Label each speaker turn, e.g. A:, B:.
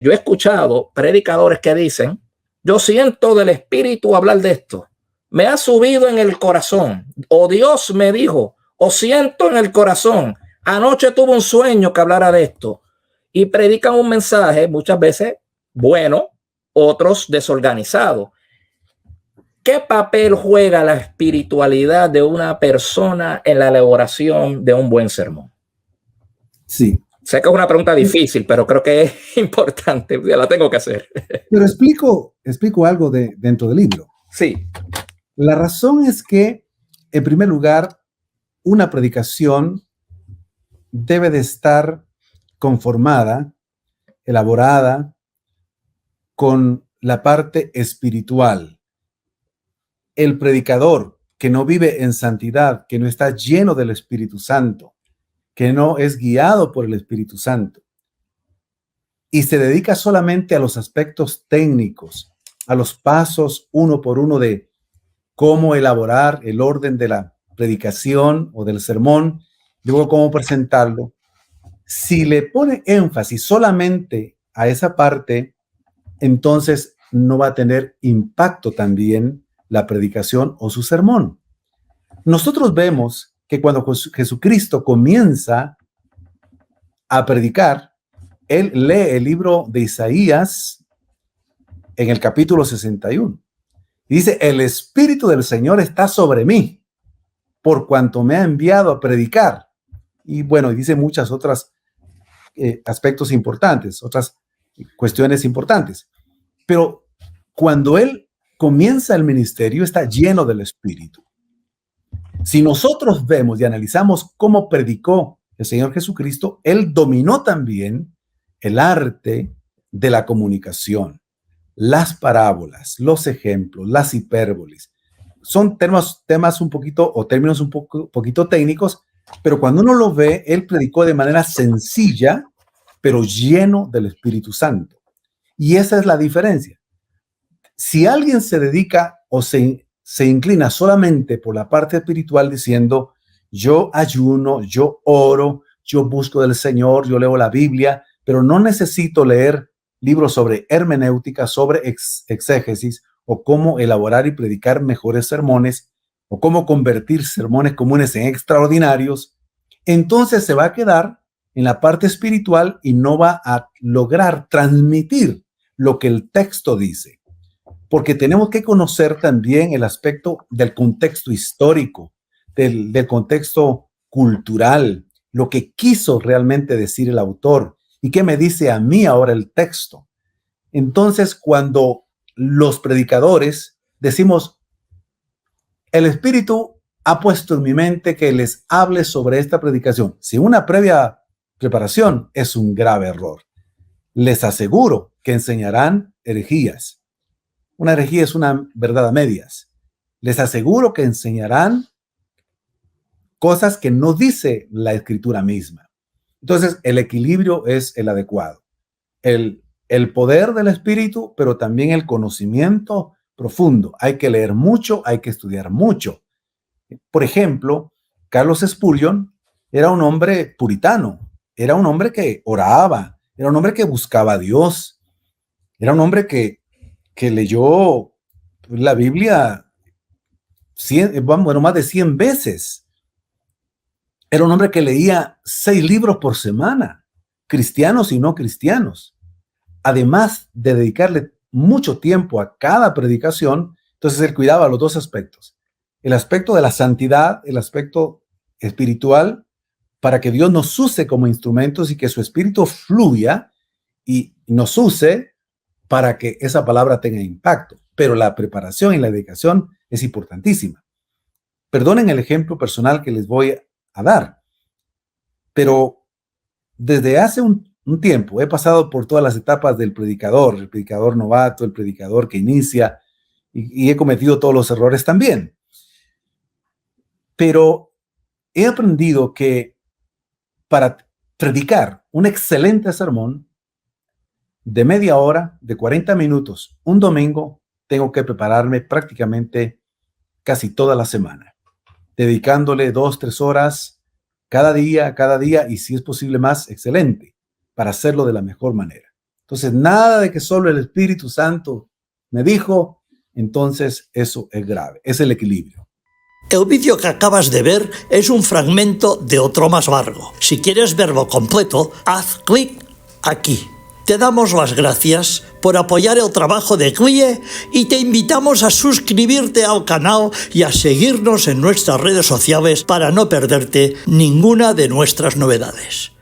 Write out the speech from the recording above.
A: Yo he escuchado predicadores que dicen, yo siento del Espíritu hablar de esto, me ha subido en el corazón, o Dios me dijo, o siento en el corazón, anoche tuve un sueño que hablara de esto, y predican un mensaje muchas veces bueno, otros desorganizado. ¿Qué papel juega la espiritualidad de una persona en la elaboración de un buen sermón?
B: Sí.
A: Sé que es una pregunta difícil, pero creo que es importante. La tengo que hacer.
B: Pero explico algo dentro del libro.
A: Sí.
B: La razón es que, en primer lugar, una predicación debe de estar conformada, elaborada con la parte espiritual. El predicador que no vive en santidad, que no está lleno del Espíritu Santo, que no es guiado por el Espíritu Santo y se dedica solamente a los aspectos técnicos, a los pasos uno por uno de cómo elaborar el orden de la predicación o del sermón, luego cómo presentarlo. Si le pone énfasis solamente a esa parte, entonces no va a tener impacto también la predicación o su sermón. Nosotros vemos que cuando Jesucristo comienza a predicar, él lee el libro de Isaías en el capítulo 61. Y dice, el Espíritu del Señor está sobre mí, por cuanto me ha enviado a predicar. Y bueno, dice muchas otras aspectos importantes, otras cuestiones importantes. Pero cuando él comienza el ministerio, está lleno del Espíritu. Si nosotros vemos y analizamos cómo predicó el Señor Jesucristo, él dominó también el arte de la comunicación, las parábolas, los ejemplos, las hipérboles. Son temas un poquito, o términos un poquito técnicos, pero cuando uno lo ve, él predicó de manera sencilla, pero lleno del Espíritu Santo. Y esa es la diferencia. Si alguien se dedica o se inclina solamente por la parte espiritual diciendo, yo ayuno, yo oro, yo busco del Señor, yo leo la Biblia, pero no necesito leer libros sobre hermenéutica, sobre exégesis, o cómo elaborar y predicar mejores sermones, o cómo convertir sermones comunes en extraordinarios, entonces se va a quedar en la parte espiritual y no va a lograr transmitir lo que el texto dice. Porque tenemos que conocer también el aspecto del contexto histórico, del contexto cultural, lo que quiso realmente decir el autor y qué me dice a mí ahora el texto. Entonces, cuando los predicadores decimos, el Espíritu ha puesto en mi mente que les hable sobre esta predicación, sin una previa preparación, es un grave error. Les aseguro que enseñarán herejías. Una herejía es una verdad a medias. Les aseguro que enseñarán cosas que no dice la Escritura misma. Entonces, el equilibrio es el adecuado. El poder del Espíritu, pero también el conocimiento profundo. Hay que leer mucho, hay que estudiar mucho. Por ejemplo, Carlos Spurgeon era un hombre puritano, era un hombre que oraba, era un hombre que buscaba a Dios, era un hombre que leyó la Biblia más de 100 veces. Era un hombre que leía 6 libros por semana, cristianos y no cristianos. Además de dedicarle mucho tiempo a cada predicación, entonces él cuidaba los dos aspectos. El aspecto de la santidad, el aspecto espiritual, para que Dios nos use como instrumentos y que su espíritu fluya y nos use para que esa palabra tenga impacto. Pero la preparación y la dedicación es importantísima. Perdonen el ejemplo personal que les voy a dar, pero desde hace un tiempo he pasado por todas las etapas del predicador, el predicador novato, el predicador que inicia, y he cometido todos los errores también. Pero he aprendido que para predicar un excelente sermón de media hora, de 40 minutos, un domingo, tengo que prepararme prácticamente casi toda la semana, dedicándole 2-3 horas cada día, y si es posible más, excelente, para hacerlo de la mejor manera. Entonces, nada de que solo el Espíritu Santo me dijo, entonces eso es grave, es el equilibrio.
C: El vídeo que acabas de ver es un fragmento de otro más largo. Si quieres verlo completo, haz clic aquí. Te damos las gracias por apoyar el trabajo de CLIE y te invitamos a suscribirte al canal y a seguirnos en nuestras redes sociales para no perderte ninguna de nuestras novedades.